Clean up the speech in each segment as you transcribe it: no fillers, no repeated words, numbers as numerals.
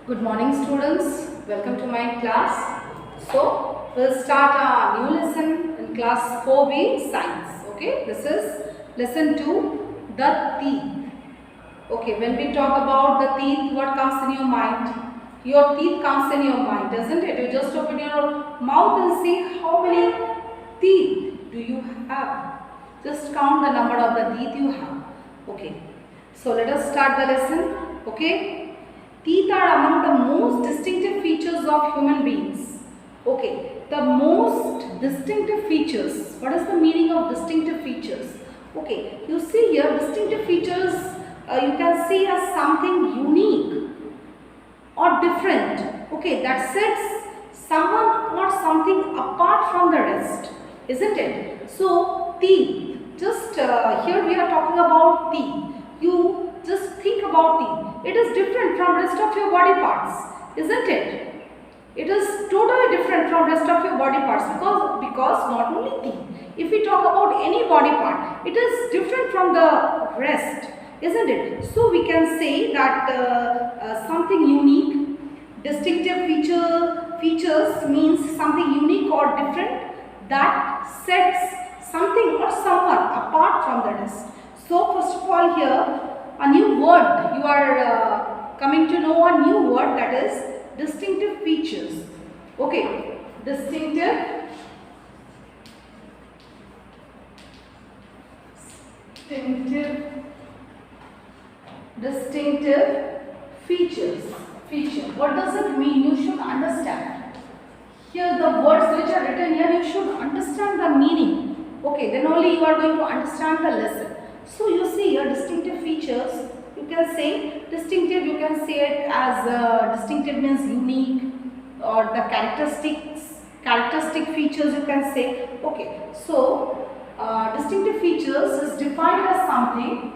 Good morning students, welcome to my class. So, we'll start our new lesson in class 4B science. Okay, this is lesson 2, the teeth. Okay, when we talk about the teeth, what comes in your mind? Your teeth comes in your mind, doesn't it? You just open your mouth and see how many teeth do you have. Just count the number of the teeth you have. Okay, so let us start the lesson. Okay. Teeth are among the most distinctive features of human beings. Okay, the most distinctive features. What is the meaning of distinctive features? Okay, you see here distinctive features you can see as something unique or different. Okay, that sets someone or something apart from the rest, isn't it? So, teeth. Just here we are talking about teeth. You just think about teeth. It is different from rest of your body parts, isn't it? It is totally different from rest of your body parts because not only teeth. If we talk about any body part, it is different from the rest, isn't it? So we can say that something unique, distinctive features means something unique or different that sets something or someone apart from the rest. So first of all here, a new word, you are coming to know a new word, that is distinctive features. Okay, distinctive features. What does it mean? You should understand. Here the words which are written here, you should understand the meaning. Okay, then only you are going to understand the lesson. So you see here distinctive features. You can say distinctive, you can say it as distinctive means unique, or the characteristic features you can say. Okay, so distinctive features is defined as something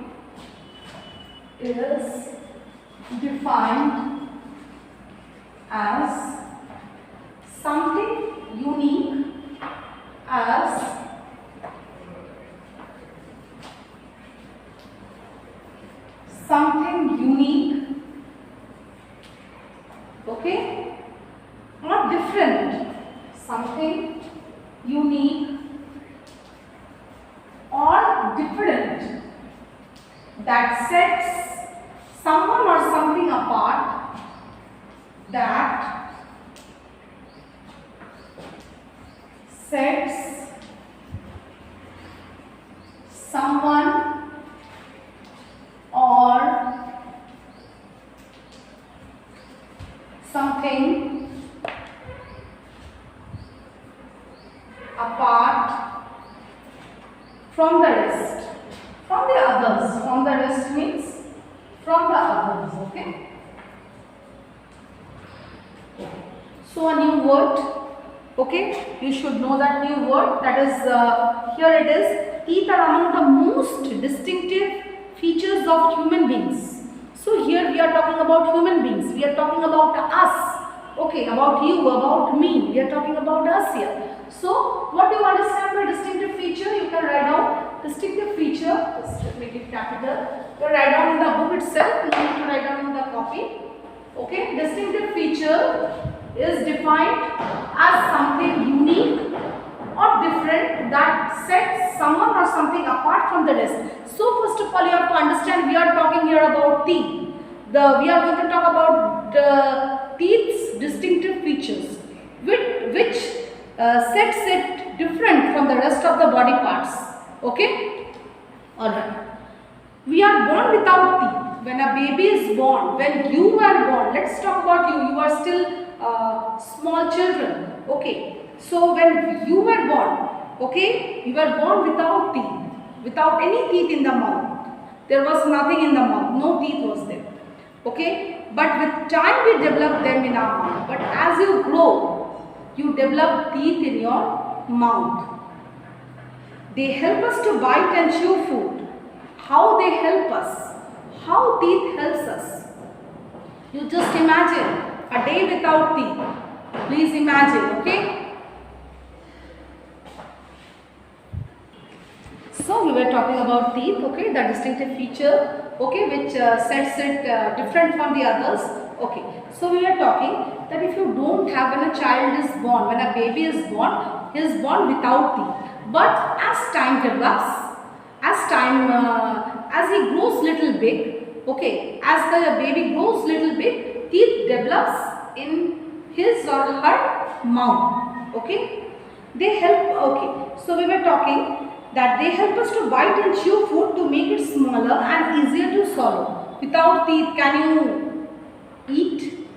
unique as something unique, okay, not different, something unique or different that sets someone or something apart, that sets someone or something apart from the rest, from the others. From the rest means from the others. Okay. So a new word. Okay, you should know that new word. That is here it is. Teeth are among the most distinctive features of human beings. So here we are talking about human beings. We are talking about us. Okay, about you, about me. We are talking about us here. So what do you understand by distinctive feature? You can write down distinctive feature. Just make it capital. You can write down in the book itself. You need to write down in the copy. Okay, distinctive feature is defined as something unique or different that sets someone or something apart from the rest. So first of all you have to understand, we are talking here about teeth. We are going to talk about the teeth's distinctive features which sets it different from the rest of the body parts. Okay? Alright. We are born without teeth. When a baby is born, when you are born, let's talk about you. You are still small children. Okay. So when you were born, okay, you were born without teeth, without any teeth in the mouth. There was nothing in the mouth, no teeth was there. Okay. But with time we develop them in our mouth. But as you grow, you develop teeth in your mouth. They help us to bite and chew food. How they help us? How teeth helps us? You just imagine a day without teeth. Please imagine, okay? So we were talking talking about teeth, okay, the distinctive feature, okay, which sets it different from the others. Okay, so we are talking that if you don't have, when a child is born, when a baby is born, he is born without teeth. But as time develops, as he grows little big, okay, as the baby grows little big, teeth develops in his or her mouth, okay. They help, okay, so we were talking that they help us to bite and chew food to make it smaller and easier to swallow. Without teeth, can you eat?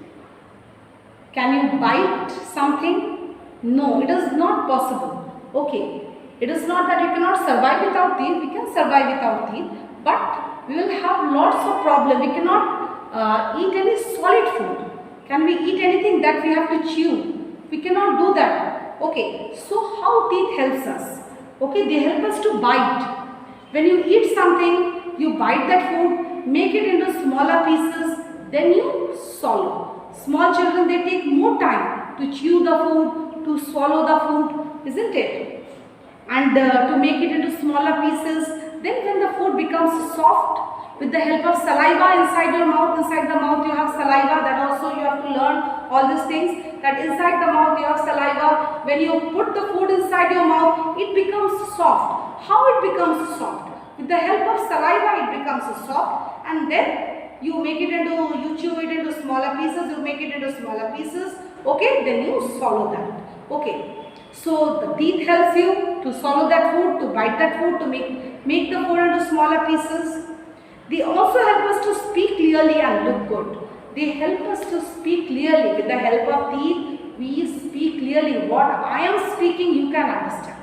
Can you bite something? No, it is not possible. Okay, it is not that you cannot survive without teeth. We can survive without teeth, but we will have lots of problems. We cannot eat any solid food. Can we eat anything that we have to chew? We cannot do that. Okay, so how teeth helps us? Okay, they help us to bite. When you eat something, you bite that food, make it into smaller pieces, then you swallow. Small children, they take more time to chew the food, to swallow the food, isn't it? And to make it into smaller pieces. Then when the food becomes soft, with the help of saliva inside your mouth, inside the mouth you have saliva, that also you have to learn all these things, that inside the mouth you have saliva. When you put the food inside your mouth, it becomes soft. How it becomes soft? With the help of saliva it becomes soft, and then you make it into, you chew it into smaller pieces, you make it into smaller pieces, okay, then you swallow that, okay. So the teeth helps you to swallow that food, to bite that food, to make the food into smaller pieces. They also help us to speak clearly and look good. They help us to speak clearly. With the help of teeth, we speak clearly. What I am speaking, you can understand.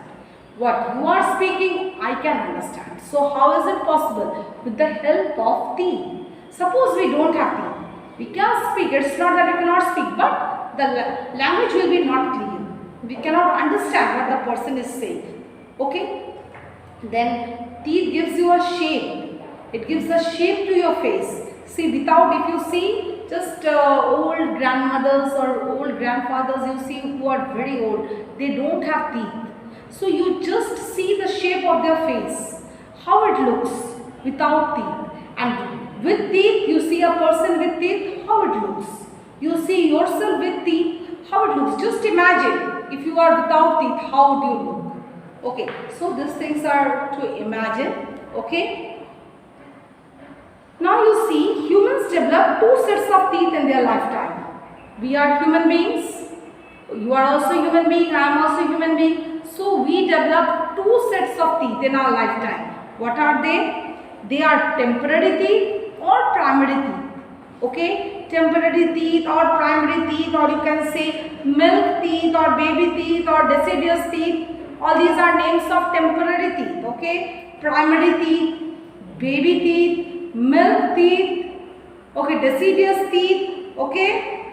What you are speaking, I can understand. So how is it possible? With the help of teeth. Suppose we don't have teeth. We can speak. It's not that we cannot speak, but the language will be not clear. We cannot understand what the person is saying. Okay? Then teeth gives you a shape. It gives a shape to your face. See, without, if you see just old grandmothers or old grandfathers, you see who are very old, they don't have teeth. So you just see the shape of their face, how it looks without teeth. And with teeth, you see a person with teeth, how it looks. You see yourself with teeth, how it looks. Just imagine if you are without teeth, how would you look? Okay, so these things are to imagine, okay. Now you see, humans develop 2 sets of teeth in their lifetime. We are human beings. You are also a human being. I am also a human being. So we develop 2 sets of teeth in our lifetime. What are they? They are temporary teeth or primary teeth. Okay? Temporary teeth or primary teeth, or you can say milk teeth or baby teeth or deciduous teeth. All these are names of temporary teeth. Okay? Primary teeth, baby teeth, milk teeth, okay, deciduous teeth, okay,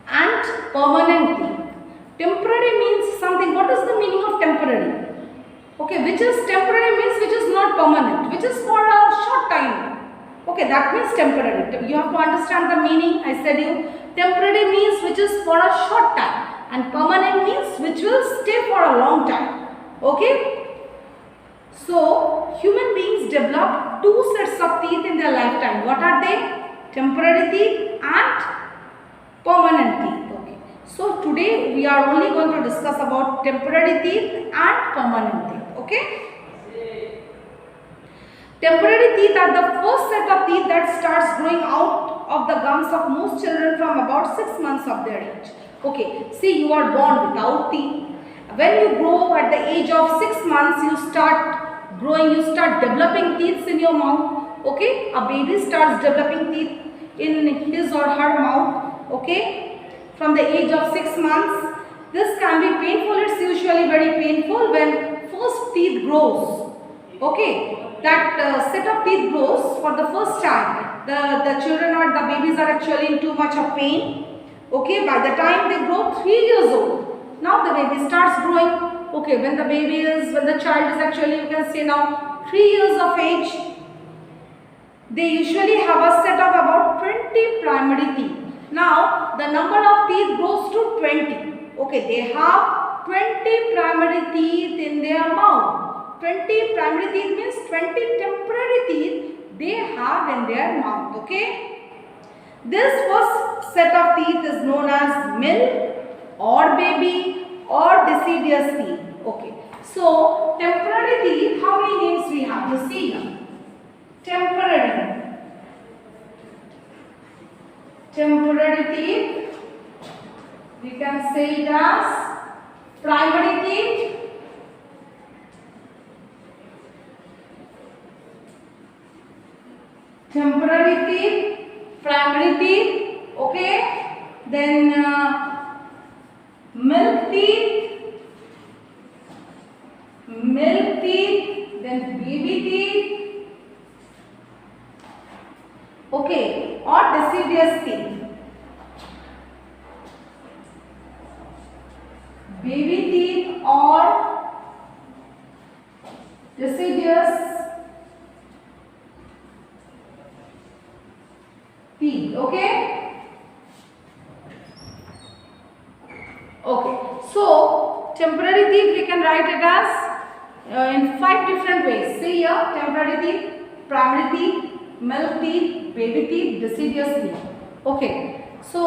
and permanent teeth. Temporary means something. What is the meaning of temporary? Okay, which is temporary means which is not permanent, which is for a short time. Okay, that means temporary. You have to understand the meaning. I said you, temporary means which is for a short time, and permanent means which will stay for a long time. Okay. So, human beings develop 2 sets of teeth in their lifetime. What are they? Temporary teeth and permanent teeth. Okay. So, today we are only going to discuss about temporary teeth and permanent teeth. Okay. Temporary teeth are the first set of teeth that starts growing out of the gums of most children from about 6 months of their age. Okay. See, you are born without teeth. When you grow at the age of 6 months, you start growing, you start developing teeth in your mouth. Okay, a baby starts developing teeth in his or her mouth. Okay, from the age of 6 months. This can be painful. It's usually very painful when first teeth grows. Okay, that set of teeth grows for the first time. The children or the babies are actually in too much of pain. Okay, by the time they grow 3 years old, now the baby starts growing. Okay, when the child is actually, you can say now 3 years of age, they usually have a set of about 20 primary teeth. Now, the number of teeth grows to 20. Okay, they have 20 primary teeth in their mouth. 20 primary teeth means 20 temporary teeth they have in their mouth. Okay. This first set of teeth is known as milk or baby or deciduous teeth. Okay. So temporary teeth, how many names we have? You see here. Temporary teeth. We can say it as primary teeth. Temporary teeth, primary teeth, okay. Then milk teeth, then baby teeth, okay, or deciduous teeth. Baby teeth or deciduous teeth. Okay. Okay. So temporary teeth we can write it as in 5 different ways. See here: temporary teeth, primary teeth, milk teeth, baby teeth, deciduous teeth. Okay. So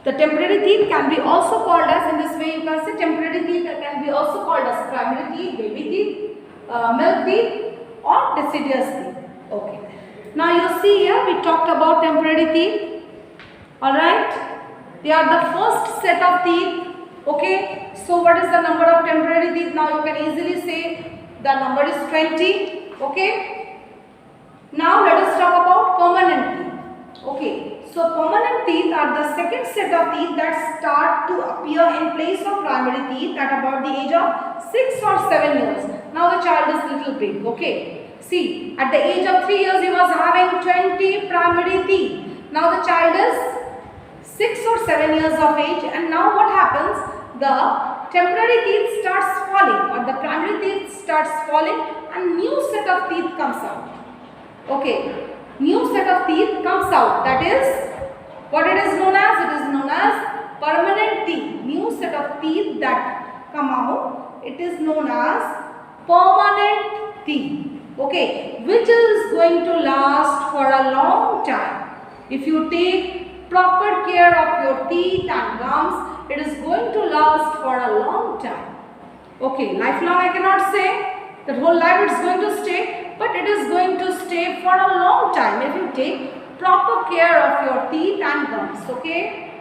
the temporary teeth can be also called as, in this way you can say temporary teeth can be also called as primary teeth, baby teeth, milk teeth or deciduous teeth. Okay. Now you see here we talked about temporary teeth. Alright. They are the first set of teeth. Okay. So what is the number of temporary teeth? Now you can easily say the number is 20. Okay. Now let us talk about permanent teeth. Okay. So permanent teeth are the second set of teeth that start to appear in place of primary teeth at about the age of 6 or 7 years. Now the child is little big. Okay. See, at the age of 3 years he was having 20 primary teeth. Now the child is 6 or 7 years of age, and now what happens? The temporary teeth starts falling, or the primary teeth starts falling, and new set of teeth comes out. Okay. New set of teeth comes out. That is what it is known as. It is known as permanent teeth. New set of teeth that come out. It is known as permanent teeth. Okay, which is going to last for a long time. If you take proper care of your teeth and gums, it is going to last for a long time. Okay, lifelong I cannot say. That whole life it is going to stay, but it is going to stay for a long time if you take proper care of your teeth and gums. Okay.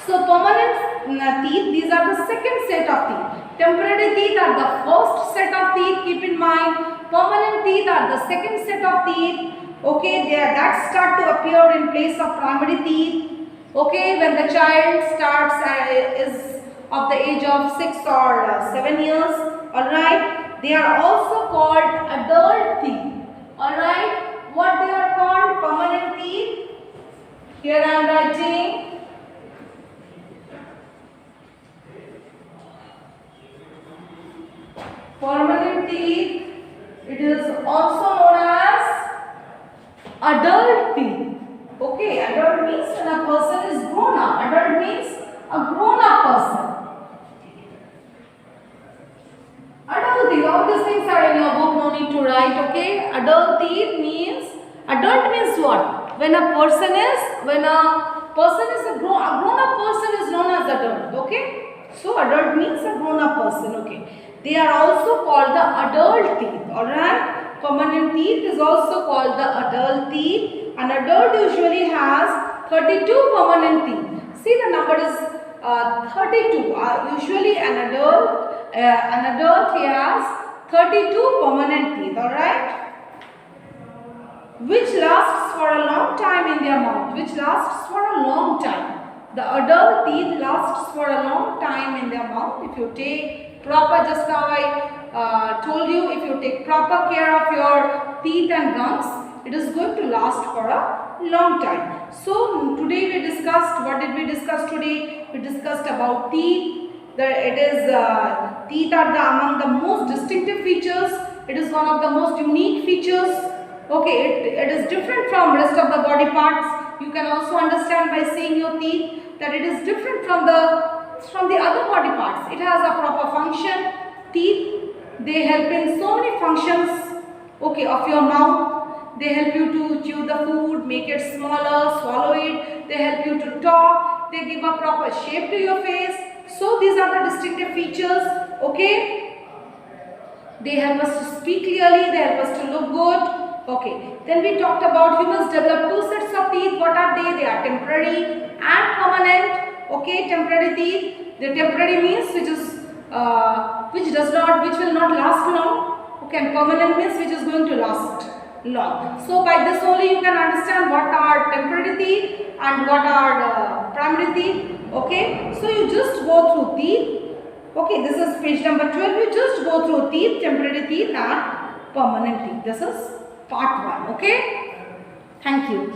So permanent teeth, these are the second set of teeth. Temporary teeth are the first set of teeth. Keep in mind, permanent teeth are the second set of teeth. Okay, that start to appear in place of primary teeth. Okay, when the child starts is of the age of 6 or 7 years. Alright, they are also called adult teeth. Alright, what they are called? Permanent teeth. Here I am writing. Permanent teeth. It is also known as adult teeth. Okay, adult means when a person is grown up. Adult means a grown up person. Adult teeth, all these things are in your book, no need to write. Okay, adult teeth means, adult means what? When a person is a grown up person is known as adult. Okay, so adult means a grown up person. Okay, they are also called the adult teeth. Alright, permanent teeth is also called the adult teeth. An adult usually has 32 permanent teeth. See, the number is 32. Usually an adult he has 32 permanent teeth. Alright, which lasts for a long time in their mouth. Which lasts for a long time. The adult teeth lasts for a long time in their mouth. If you take proper, just now I told you, if you take proper care of your teeth and gums, it is going to last for a long time. So today we discussed, what did we discuss today? We discussed about teeth. Teeth are among the most distinctive features. It is one of the most unique features. Okay, it is different from rest of the body parts. You can also understand by seeing your teeth that it is different from the other body parts. It has a proper function. Teeth They help in so many functions, okay, of your mouth. They help you to chew the food, make it smaller, swallow it. They help you to talk. They give a proper shape to your face. So these are the distinctive features, okay. They help us to speak clearly. They help us to look good. Okay, then we talked about humans develop two sets of teeth. What are they? They are temporary and permanent. Okay, temporary teeth. The temporary means which will not last long. Okay, and permanent means which is going to last long. So by this only you can understand what are temporary teeth and what are primary teeth. Okay, so you just go through teeth. Okay, this is page number 12. You just go through teeth, temporary teeth and permanent teeth. This is part 1. Okay, thank you.